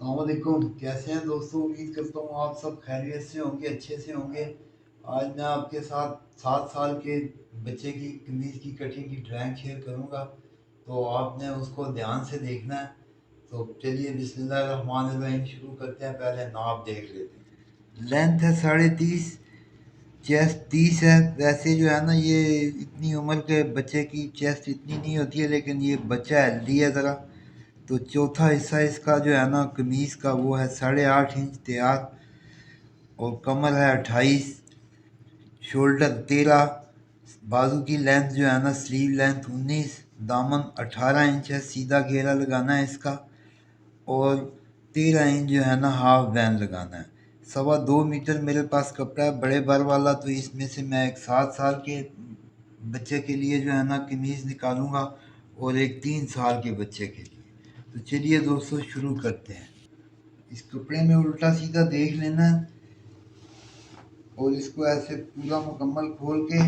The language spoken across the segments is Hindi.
अस्सलामुअलैकुम। कैसे हैं दोस्तों? उम्मीद करता हूँ आप सब खैरियत से होंगे, अच्छे से होंगे। आज मैं आपके साथ 7 साल के बच्चे की कमीज़ की कटिंग की ड्राइंग शेयर करूँगा, तो आपने उसको ध्यान से देखना है। तो चलिए बिस्मिल्लाहिर्रहमानिर्रहीम शुरू करते हैं। पहले नाप देख लेते हैं। लेंथ है 30.5, चेस्ट 30 है। वैसे जो है ना, ये इतनी उम्र के बच्चे की चेस्ट इतनी नहीं होती है, लेकिन ये बच्चा हेल्दी है ज़रा। तो चौथा हिस्सा इसका जो है ना कमीज़ का, वो है 8.5 इंच तैयार। और कमर है 28, शोल्डर 13, बाजू की लेंथ जो है ना स्लीव लेंथ 19, दामन 18 इंच है, सीधा घेरा लगाना है इसका। और 13 इंच जो है ना हाफ बैन लगाना है। 2.25 मीटर मेरे पास कपड़ा है बड़े भर वाला, तो इसमें से मैं एक 7 साल के बच्चे के लिए जो है ना कमीज़ निकालूंगा और एक 3 साल के बच्चे के लिए। तो चलिए दोस्तों शुरू करते हैं। इस कपड़े में उल्टा सीधा देख लेना है और इसको ऐसे पूरा मुकम्मल खोल के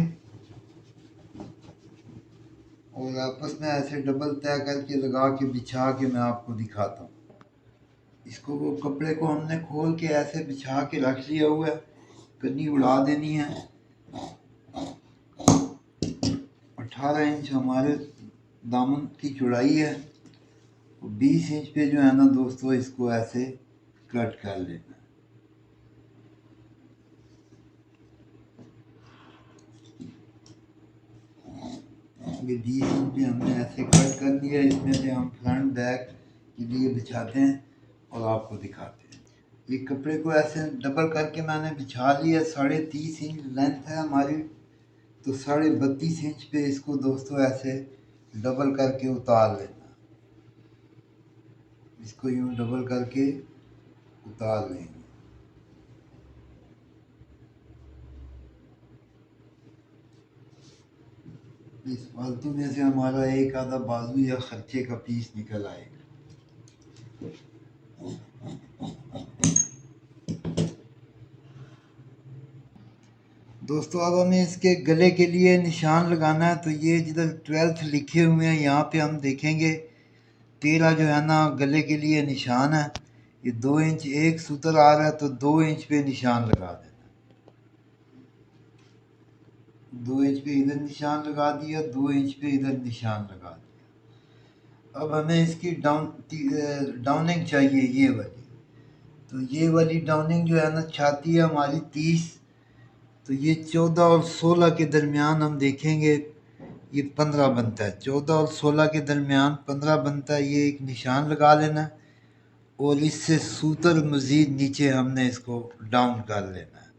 और आपस में ऐसे डबल तय करके लगा के बिछा के मैं आपको दिखाता हूँ। इसको वो कपड़े को हमने खोल के ऐसे बिछा के रख लिया हुआ है। कन्नी उड़ा देनी है। 18 इंच हमारे दामन की चौड़ाई है। 20 इंच पे जो है ना दोस्तों इसको ऐसे कट कर लेना। ये 20 इंच पे हमने ऐसे कट कर दिया। इसमें से हम फ्रंट बैक के लिए बिछाते हैं और आपको दिखाते हैं। ये कपड़े को ऐसे डबल करके मैंने बिछा लिया। 30.5 इंच लेंथ है हमारी, तो 32.5 इंच पे इसको दोस्तों ऐसे डबल करके उतार लेना। इसको यूँ डबल करके उतार लेंगे। इस फालतू में से हमारा एक आधा बाजू या खर्चे का पीस निकल आएगा। दोस्तों अब हमें इसके गले के लिए निशान लगाना है। तो ये जिधर 12th लिखे हुए हैं यहाँ पे हम देखेंगे 13 जो है ना गले के लिए निशान है। ये 2 इंच एक सूत्र आ रहा है, तो 2 इंच पे निशान लगा देना। 2 इंच पे इधर निशान लगा दिया, 2 इंच पे इधर निशान लगा दिया। अब हमें इसकी डाउनिंग चाहिए, ये वाली। तो ये वाली डाउनिंग जो है ना, छाती है हमारी 30, तो ये 14 और 16 के दरमियान हम देखेंगे ये 15 बनता है। 14 और 16 के दरमियान 15 बनता है। ये एक निशान लगा लेना और इससे सूत्र मज़ीद नीचे हमने इसको डाउन कर लेना है।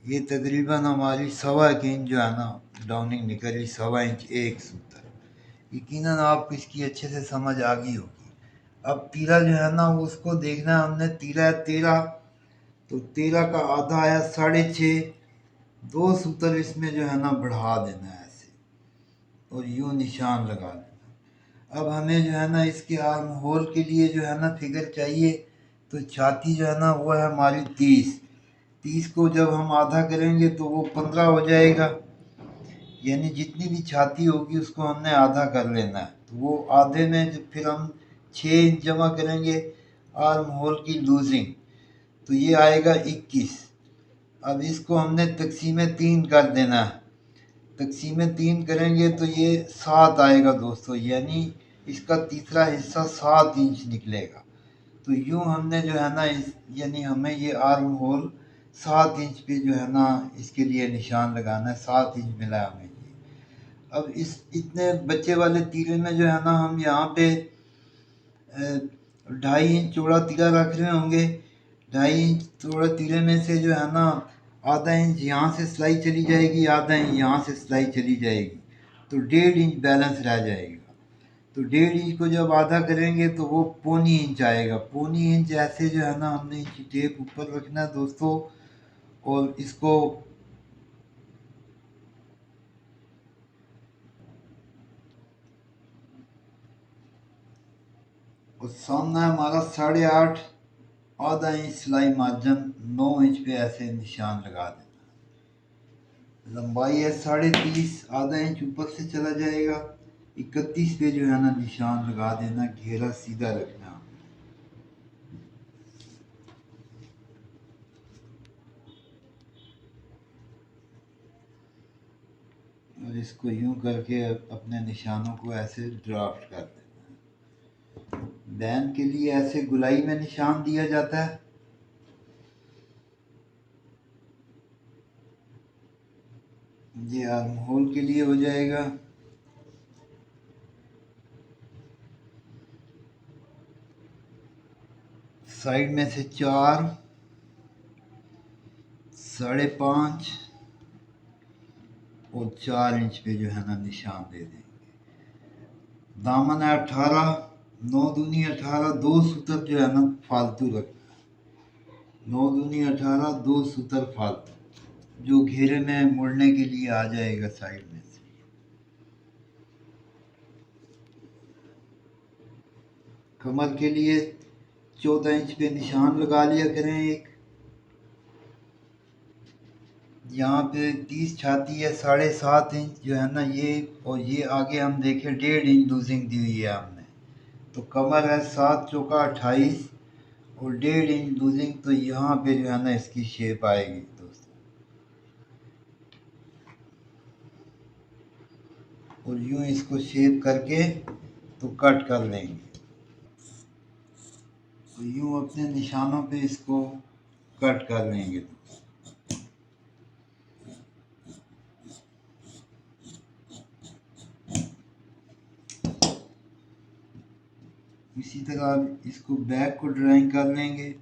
ये तकरीबन हमारी 1.25 इंच जो है ना डाउनिंग निकली। 1.25 इंच एक सूत्र। यकीनन आपको इसकी अच्छे से समझ आ गई होगी। अब तीरा जो है ना उसको देखना है हमने। तीरा है 13, तो 13 का आधा आया 6.5। 2 सूत्र इसमें जो है ना बढ़ा देना है ऐसे और यूँ निशान लगा देना। अब हमें जो है ना इसके आर्म होल के लिए जो है ना फिगर चाहिए। तो छाती जो है ना वो है हमारी 30। 30 को जब हम आधा करेंगे तो वो 15 हो जाएगा। यानी जितनी भी छाती होगी उसको हमने आधा कर लेना है। तो वो आधे में जब फिर हम 6 इंच जमा करेंगे आर्म होल की लूजिंग, तो ये आएगा 21। अब इसको हमने तकसीम 3 कर देना है। तकसीम 3 करेंगे तो ये 7 आएगा दोस्तों, यानी इसका तीसरा हिस्सा 7 इंच निकलेगा। तो यूँ हमने जो है ना यानी हमें ये आर्म होल 7 इंच पे जो है ना इसके लिए निशान लगाना है। 7 इंच मिला है हमें ये। अब इस इतने बच्चे वाले तीरे में जो है ना हम यहाँ पे 2.5 इंच चौड़ा तीरा रख रहे होंगे। 2.5 इंच चौड़ा तीरे में से जो है ना आधा इंच यहाँ से सिलाई चली जाएगी, आधा इंच यहाँ से सिलाई चली जाएगी, तो 1.5 इंच बैलेंस रह जाएगा। तो 1.5 इंच को जब आधा करेंगे तो वो 1.25 इंच आएगा। 1.25 इंच ऐसे जो है ना हमने इंची टेप ऊपर रखना है दोस्तों और इसको और सामना हमारा 8.5, आधा इंच सिलाई मार्जिन 9 इंच पे ऐसे निशान लगा देना। लंबाई है 30.5, आधा इंच ऊपर से चला जाएगा। 31 पे जो है ना निशान लगा देना। घेरा सीधा रखना। इसको यूं करके अपने निशानों को ऐसे ड्राफ्ट कर देना है। बैन के लिए ऐसे गुलाई में निशान दिया जाता है। ये आर्म होल के लिए हो जाएगा। साइड में से 4, 5.5 और 4 इंच पे जो है ना निशान दे देंगे। दामन है 18, 9 दूनी 18, 2 सूतर जो है ना फालतू रखना है। 9 दूनी 18, 2 सूतर फालतू जो घेरे में मुड़ने के लिए आ जाएगा साइड में से। कमर के लिए 14 इंच पे निशान लगा लिया करें एक। यहाँ पे 30 छाती है, 7.5 इंच जो है ना ये, और ये आगे हम देखें 1.5 इंच लूजिंग दी हुई है हमने। तो कमर है 7 चौका 28 और 1.5 इंच लूजिंग। तो यहाँ पे जो है ना इसकी शेप आएगी दोस्तों। और यूँ इसको शेप करके तो कट कर लेंगे। तो यूँ अपने निशानों पे इसको कट कर लेंगे। इसी तरह इसको बैक को ड्राइंग कर लेंगे।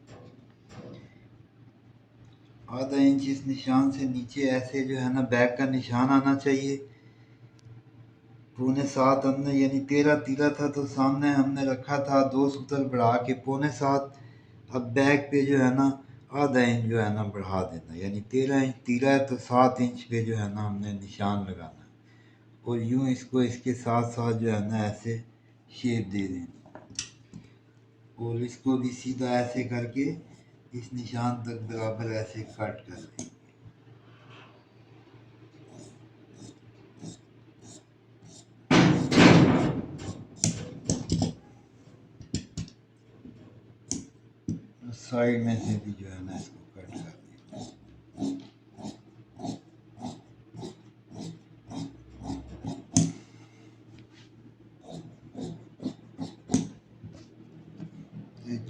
आधा इंच इस निशान से नीचे ऐसे जो है ना बैक का निशान आना चाहिए। 7.25 हमने यानी 13 तीरा था तो सामने हमने रखा था 2 सूतर बढ़ा के 7.25। अब बैक पे जो है ना आधा इंच जो है ना बढ़ा देना, यानी 13 इंच तीरा है तो 7 इंच पे जो है ना हमने निशान लगाना और यूं इसको इसके साथ साथ जो है ना ऐसे शेप दे देना। और इसको भी सीधा ऐसे करके इस निशान तक बराबर ऐसे कट कर देंगे। साइड में से भी जो है ना इसको कट कर देंगे।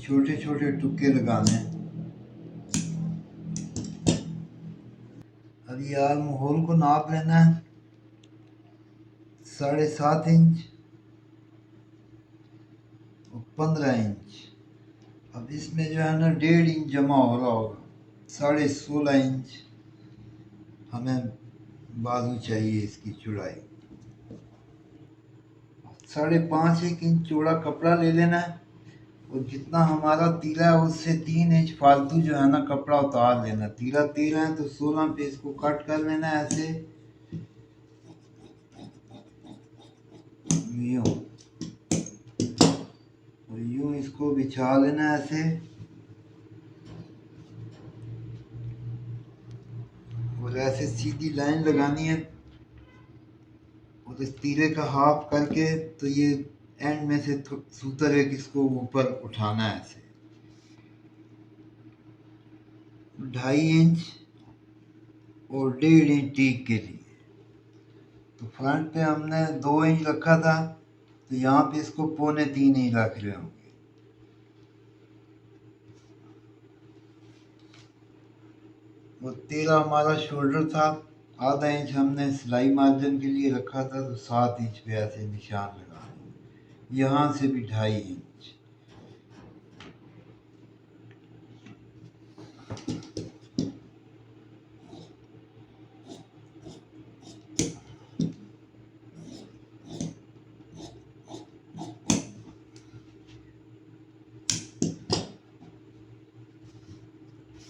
छोटे छोटे टुक्के लगाने हैं। अब ये आर्म होल को नाप लेना है 7.5 इंच और 15 इंच। अब इसमें जो है ना 1.5 इंच जमा हो रहा होगा। 16.5 इंच हमें बाजू चाहिए इसकी चौड़ाई। 5.5 एक इंच चौड़ा कपड़ा ले लेना है और जितना हमारा तीरा है उससे 3 इंच फालतू जो है ना कपड़ा उतार लेना। तीरा 13 है तो 16 पे इसको कट कर लेना है ऐसे यूं, और यूं इसको बिछा लेना है ऐसे। और ऐसे सीधी लाइन लगानी है और इस तीरे का हाफ करके तो ये एंड में से सूतर एक इसको ऊपर उठाना है ऐसे 2.5 इंच और 1.5 इंच टीक के लिए। तो फ्रंट पे हमने 2 इंच रखा था तो यहाँ पे इसको 2.25 इंच रख रहे होंगे। और 13 हमारा शोल्डर था, आधा इंच हमने सिलाई मार्जिन के लिए रखा था तो 7 इंच पे ऐसे निशान लगा यहाँ से भी 2.5 इंच।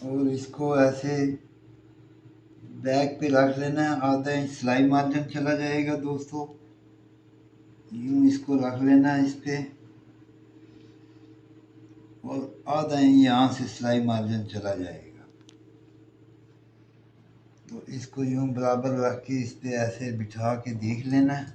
और इसको ऐसे बैक पे रख लेना है। आधा इंच सिलाई मार्जिन चला जाएगा दोस्तों। यूं इसको रख लेना है इस पे और आधा इंच यहाँ से सिलाई मार्जिन चला जाएगा। तो इसको यूं बराबर रख के इस पे ऐसे बिठा के देख लेना है।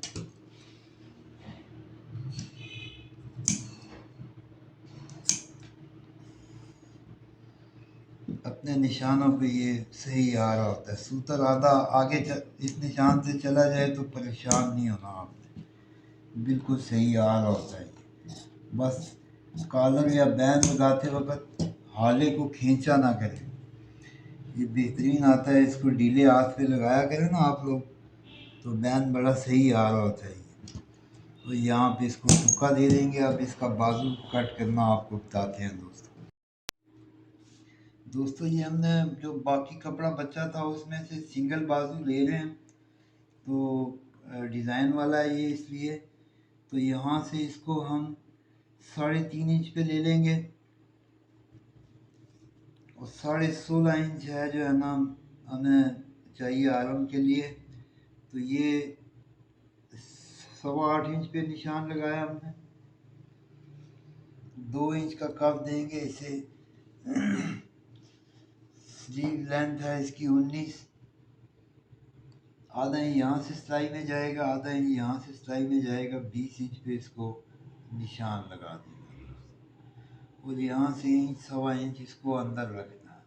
अपने अपने निशानों पे ये सही आ रहा होता है। सूतर आधा आगे इस निशान से चला जाए तो परेशान नहीं होना आपने, बिल्कुल सही आ रहा होता है। बस कॉलर या बैंड लगाते वक्त हाले को खींचा ना करें, ये बेहतरीन आता है। इसको ढीले हाथ पे लगाया करें ना आप लोग तो बैंड बड़ा सही आ रहा होता है। तो यहाँ पे इसको तुक्का दे देंगे। अब इसका बाजू कट करना आपको बताते हैं दोस्तों ये हमने जो बाकी कपड़ा बचा था उसमें से सिंगल बाजू ले रहे हैं, तो डिज़ाइन वाला है ये इसलिए। तो यहाँ से इसको हम 3.5 इंच पे ले लेंगे और 16.5 इंच है जो है ना हमें चाहिए आर्म के लिए। तो ये 8.25 इंच पे निशान लगाया हमने, 2 इंच का कप देंगे इसे। स्लीव लेंथ है इसकी 19, आधा इंच यहाँ से सिलाई में जाएगा, आधा इंच यहाँ से सिलाई में जाएगा। 20 इंच पे इसको निशान लगा देंगे और यहाँ से 1.25 इंच इसको अंदर रखना है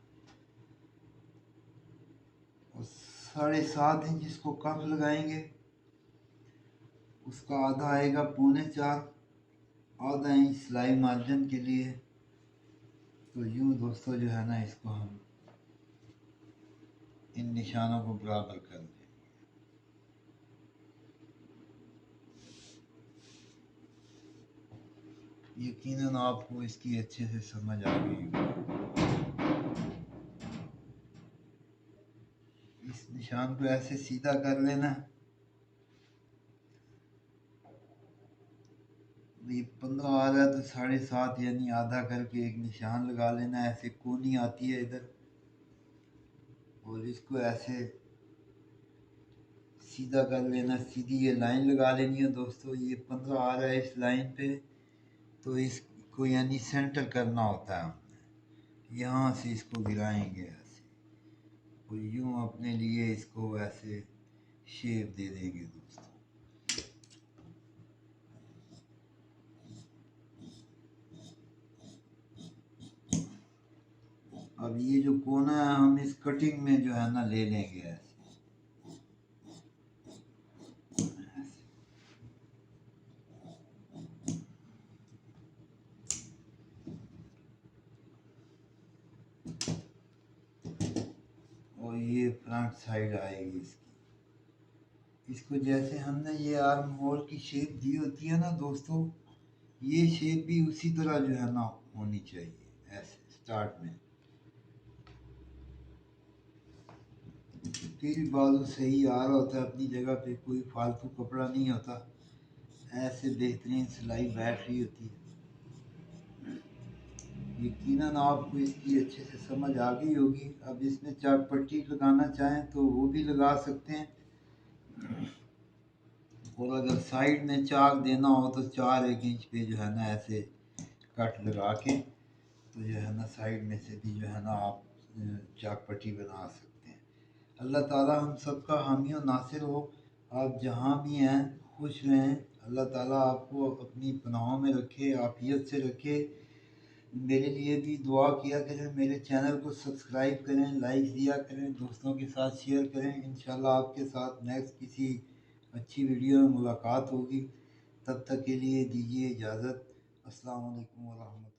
और 7.5 इंच इसको कप लगाएंगे। उसका आधा आएगा 3.25, आधा इंच सिलाई मार्जिन के लिए। तो यूँ दोस्तों जो है ना इसको हम इन निशानों को बराबर कर दें। यकीनन आपको इसकी अच्छे से समझ आ गई होगी। इस निशान को ऐसे सीधा कर लेना। ये 15 आ रहा है तो 7.5 यानी आधा करके एक निशान लगा लेना। ऐसे कोनी आती है इधर और इसको ऐसे सीधा कर लेना। सीधी ये लाइन लगा लेनी है दोस्तों। ये 15 आ रहा है इस लाइन पे, तो इसको यानी सेंटर करना होता है। यहाँ से इसको गिराएंगे ऐसे और यूँ अपने लिए इसको ऐसे शेप दे देंगे दोस्तों। अब ये जो कोना है हम इस कटिंग में जो है ना ले लेंगे ऐसे। और ये फ्रंट साइड आएगी इसकी। इसको जैसे हमने ये आर्म होल की शेप दी होती है ना दोस्तों, ये शेप भी उसी तरह जो है ना होनी चाहिए ऐसे स्टार्ट में। फिर बाजू सही आ रहा होता है अपनी जगह पे, कोई फालतू कपड़ा नहीं होता। ऐसे बेहतरीन सिलाई बैठ रही होती है। यकीनन आपको इसकी अच्छे से समझ आ गई होगी। अब इसमें चाक पट्टी लगाना चाहें तो वो भी लगा सकते हैं, और अगर साइड में चाक देना हो तो 4 इंच पे जो है ना ऐसे कट लगा के तो जो है ना साइड में से भी जो है ना आप चाक पट्टी बना सकते हैं। अल्लाह ताला हम सबका हामी और नासिर हो। आप जहाँ भी हैं खुश रहें। अल्लाह ताला आपको अपनी पनाहों में रखे, आफियत से रखे। मेरे लिए भी दुआ किया करें, मेरे चैनल को सब्सक्राइब करें, लाइक दिया करें, दोस्तों के साथ शेयर करें। इंशाल्लाह आपके साथ नेक्स्ट किसी अच्छी वीडियो में मुलाकात होगी। तब तक के लिए दीजिए इजाज़त। अस्सलाम वालेकुम व रहमतुल्लाह।